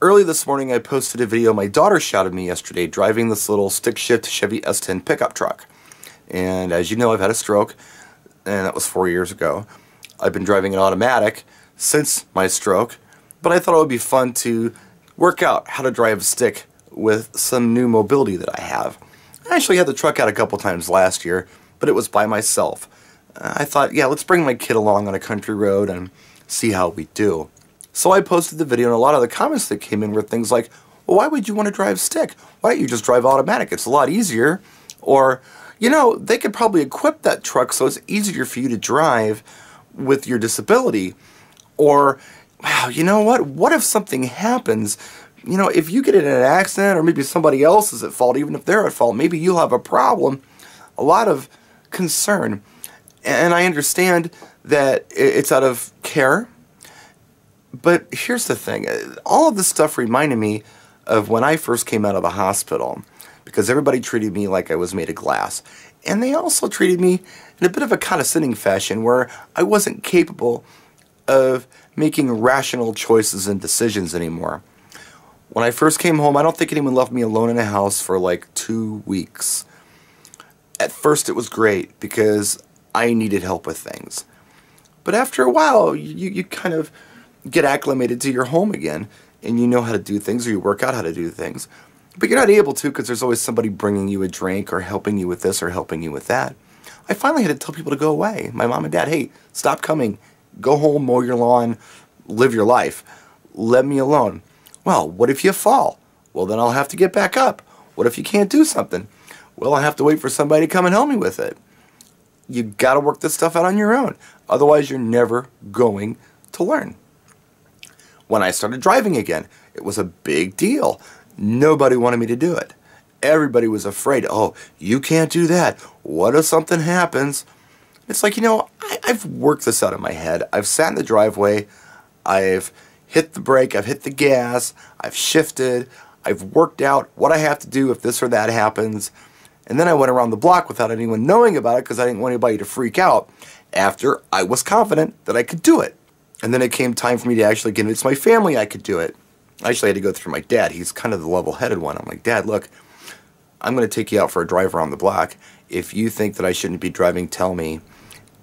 Early this morning, I posted a video my daughter shot of me yesterday driving this little stick-shift Chevy S10 pickup truck. And as you know, I've had a stroke, and that was 4 years ago. I've been driving an automatic since my stroke, but I thought it would be fun to work out how to drive a stick with some new mobility that I have. I actually had the truck out a couple times last year, but it was by myself. I thought, yeah, let's bring my kid along on a country road and see how we do. So I posted the video, and a lot of the comments that came in were things like, well, why would you want to drive stick? Why don't you just drive automatic? It's a lot easier. Or, you know, they could probably equip that truck so it's easier for you to drive with your disability. Or, wow, you know what? What if something happens? You know, if you get in an accident, or maybe somebody else is at fault, even if they're at fault, maybe you'll have a problem. A lot of concern. And I understand that it's out of care. But here's the thing, all of this stuff reminded me of when I first came out of the hospital, because everybody treated me like I was made of glass. And they also treated me in a bit of a condescending fashion where I wasn't capable of making rational choices and decisions anymore. When I first came home, I don't think anyone left me alone in a house for like 2 weeks. At first it was great because I needed help with things. But after a while, you kind of get acclimated to your home again, and you know how to do things, or you work out how to do things. But you're not able to because there's always somebody bringing you a drink or helping you with this or helping you with that. I finally had to tell people to go away. My mom and dad, hey, stop coming. Go home, mow your lawn, live your life. Let me alone. Well, what if you fall? Well, then I'll have to get back up. What if you can't do something? Well, I'll have to wait for somebody to come and help me with it. You got to work this stuff out on your own. Otherwise, you're never going to learn. When I started driving again, it was a big deal. Nobody wanted me to do it. Everybody was afraid, oh, you can't do that. What if something happens? It's like, you know, I've worked this out in my head. I've sat in the driveway. I've hit the brake. I've hit the gas. I've shifted. I've worked out what I have to do if this or that happens. And then I went around the block without anyone knowing about it because I didn't want anybody to freak out after I was confident that I could do it. And then it came time for me to actually convince my family I could do it. I actually had to go through my dad. He's kind of the level-headed one. I'm like, Dad, look, I'm going to take you out for a drive around the block. If you think that I shouldn't be driving, tell me.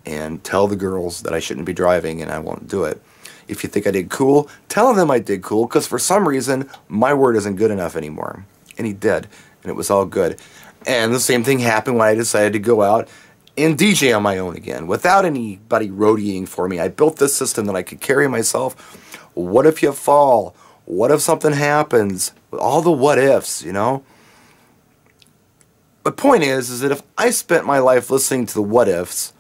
And tell the girls that I shouldn't be driving, and I won't do it. If you think I did cool, tell them I did cool, because for some reason, my word isn't good enough anymore. And he did, and it was all good. And the same thing happened when I decided to go out and DJ on my own again, without anybody roadieing for me. I built this system that I could carry myself. What if you fall? What if something happens? All the what ifs, you know? The point is that if I spent my life listening to the what ifs,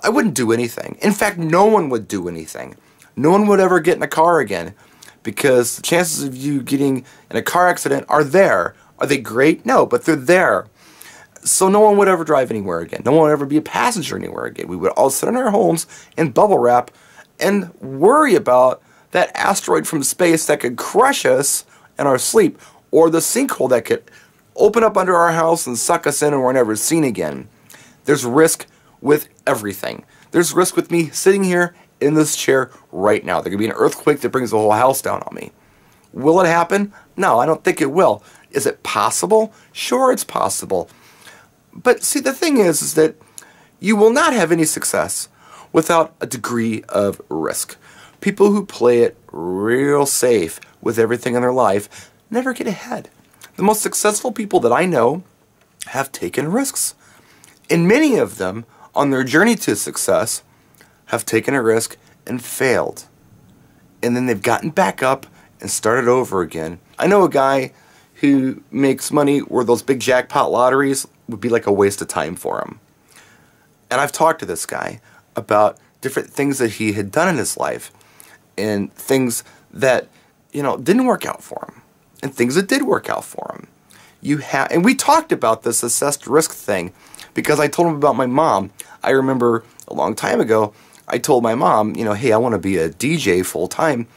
I wouldn't do anything. In fact, no one would do anything. No one would ever get in a car again, because the chances of you getting in a car accident are there. Are they great? No, but they're there. So no one would ever drive anywhere again. No one would ever be a passenger anywhere again. We would all sit in our homes and bubble wrap and worry about that asteroid from space that could crush us in our sleep, or the sinkhole that could open up under our house and suck us in and we're never seen again. There's risk with everything. There's risk with me sitting here in this chair right now. There could be an earthquake that brings the whole house down on me. Will it happen? No, I don't think it will. Is it possible? Sure, it's possible. But see, the thing is that you will not have any success without a degree of risk. People who play it real safe with everything in their life never get ahead. The most successful people that I know have taken risks. And many of them, on their journey to success, have taken a risk and failed. And then they've gotten back up and started over again. I know a guy who makes money where those big jackpot lotteries would be like a waste of time for him. And I've talked to this guy about different things that he had done in his life, and things that, you know, didn't work out for him, and things that did work out for him. And we talked about this assessed risk thing because I told him about my mom. I remember a long time ago, I told my mom, you know, hey, I want to be a DJ full time.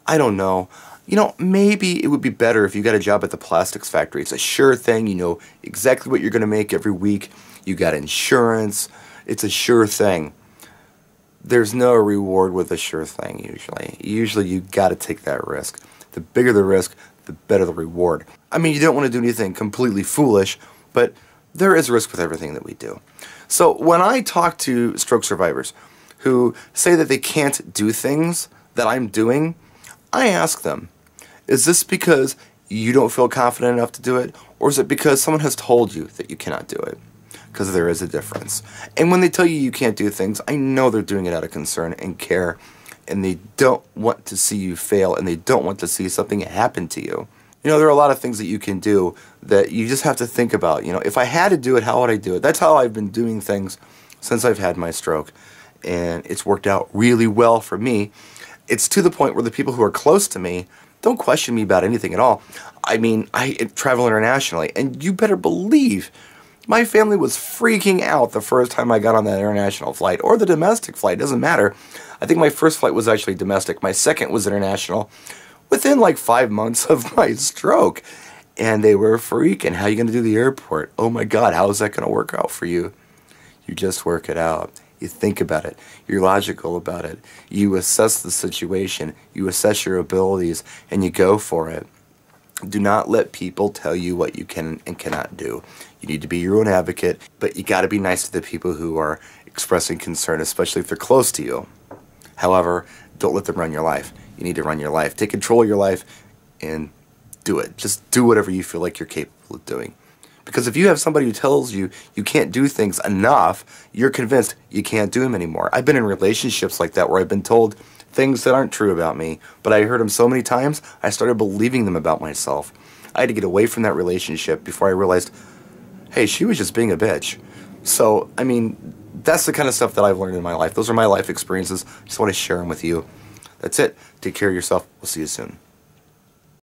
I don't know. You know, maybe it would be better if you got a job at the plastics factory. It's a sure thing. You know exactly what you're going to make every week. You got insurance. It's a sure thing. there's no reward with a sure thing usually. Usually you got to take that risk. The bigger the risk, the better the reward. I mean, you don't want to do anything completely foolish, but there is risk with everything that we do. So when I talk to stroke survivors who say that they can't do things that I'm doing, I ask them, is this because you don't feel confident enough to do it, or is it because someone has told you that you cannot do it? Because there is a difference. And when they tell you you can't do things, I know they're doing it out of concern and care, and they don't want to see you fail, and they don't want to see something happen to you. You know, there are a lot of things that you can do that you just have to think about. You know, if I had to do it, how would I do it? That's how I've been doing things since I've had my stroke, and it's worked out really well for me. It's to the point where the people who are close to me don't question me about anything at all. I mean, I travel internationally, and you better believe my family was freaking out the first time I got on that international flight, or the domestic flight, doesn't matter. I think my first flight was actually domestic. My second was international, within like 5 months of my stroke. And they were freaking, how are you going to do the airport? Oh my God, how is that going to work out for you? You just work it out. You think about it. You're logical about it. You assess the situation. You assess your abilities, and you go for it. Do not let people tell you what you can and cannot do. You need to be your own advocate, but you got to be nice to the people who are expressing concern, especially if they're close to you. However, don't let them run your life. You need to run your life. Take control of your life and do it. Just do whatever you feel like you're capable of doing. Because if you have somebody who tells you you can't do things enough, you're convinced you can't do them anymore. I've been in relationships like that where I've been told things that aren't true about me, but I heard them so many times, I started believing them about myself. I had to get away from that relationship before I realized, hey, she was just being a bitch. So, I mean, that's the kind of stuff that I've learned in my life. Those are my life experiences. I just want to share them with you. That's it. Take care of yourself. We'll see you soon.